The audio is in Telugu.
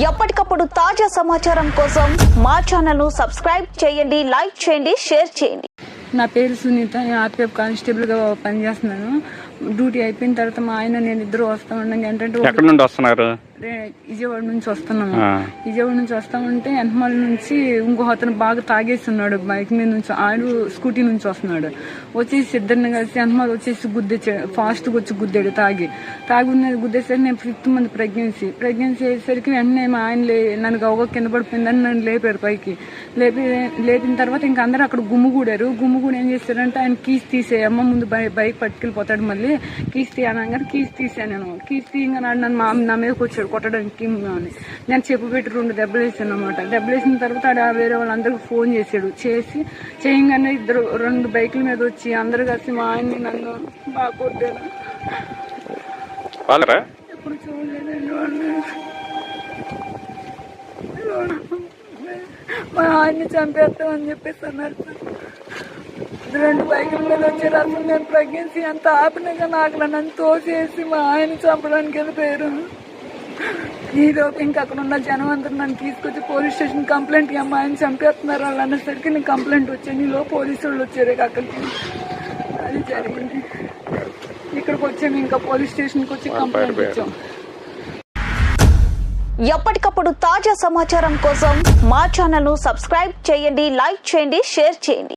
ఎప్పటికప్పుడు తాజా సమాచారం కోసం మా ఛానల్ ను సబ్స్క్రైబ్ చేయండి, లైక్ చేయండి, షేర్ చేయండి. నా పేరు సునీత. ఆర్పిఎఫ్ కానిస్టేబుల్గా పనిచేస్తున్నాను. డ్యూటీ అయిపోయిన తర్వాత మా ఆయన నేను ఇద్దరు వస్తా ఉన్నాం. ఏంటంటే ఎక్కడి నుండి వస్తున్నారు? విజయవాడ నుంచి వస్తున్నాము. విజయవాడ నుంచి వస్తామంటే ఎంతమాల నుంచి ఇంకో అతను బాగా తాగేస్తున్నాడు. బైక్ మీద నుంచి ఆడు స్కూటీ నుంచి వస్తున్నాడు. వచ్చేసి ఇద్దరిని కలిసి ఎంతమాల వచ్చేసి గుద్దేసాడు. ఫాస్ట్గా వచ్చి గుద్దాడు. తాగి గుద్దేసరికి నేను 5th మంత్ ప్రెగ్నెన్సీ అయ్యేసరికి వెంటనే మా ఆయన నన్ను గౌగా కింద పడిపోయిందని నన్ను లేపారు పైకి. లేపిన తర్వాత ఇంక అందరూ అక్కడ గుమ్ముగూడారు. గుమ్ముగూడి ఏం చేస్తారంటే ఆయన కీస్ తీసేయమ్మ ముందు బైక్ పట్టుకెళ్ళిపోతాడు. మళ్ళీ కీస్ తీయనగానే కీస్ తీసాను. నేను కీస్ తీయగానే నన్ను నా మీదకి వచ్చాడు కొట్టడానికి. నేను చెప్పు పెట్టి 2 దెబ్బలు వేసాను అనమాట. దెబ్బలు వేసిన తర్వాత వేరే వాళ్ళందరికీ ఫోన్ చేశాడు. చేయగానే 2 బైకుల మీద వచ్చి అందరు కలిసి మా ఆయన్ని నన్ను బాగా కొట్టారు. ఎప్పుడు చూడలేదండి వాళ్ళు. మా ఆయన్ని చంపేస్తామని చెప్పేసి అన్నారు. 2 బైకుల మీద వచ్చారు. అసలు నేను ప్రెగ్నెన్సీ అంత ఆపినగా నాకు నన్ను తోసేసి మా ఆయన చంపడానికి వెళ్ళిపోయారు. ఈలోపు ఇంకా అక్కడ ఉన్న జనం అందరూ నన్ను తీసుకొచ్చి పోలీస్ స్టేషన్ కంప్లైంట్ మా ఆయన చంపేస్తున్నారు వాళ్ళు అనేసరికి నేను కంప్లైంట్ వచ్చాను. ఈలో పోలీసు వాళ్ళు వచ్చారు అక్కడికి. అది జరిగింది. ఇక్కడికి వచ్చాము. ఇంకా పోలీస్ స్టేషన్కి వచ్చి కంప్లైంట్ ఇచ్చాం. ఎప్పటికప్పుడు తాజా సమాచారం కోసం మా ఛానల్ ను సబ్స్క్రైబ్ చేయండి, లైక్ చేయండి, షేర్ చేయండి.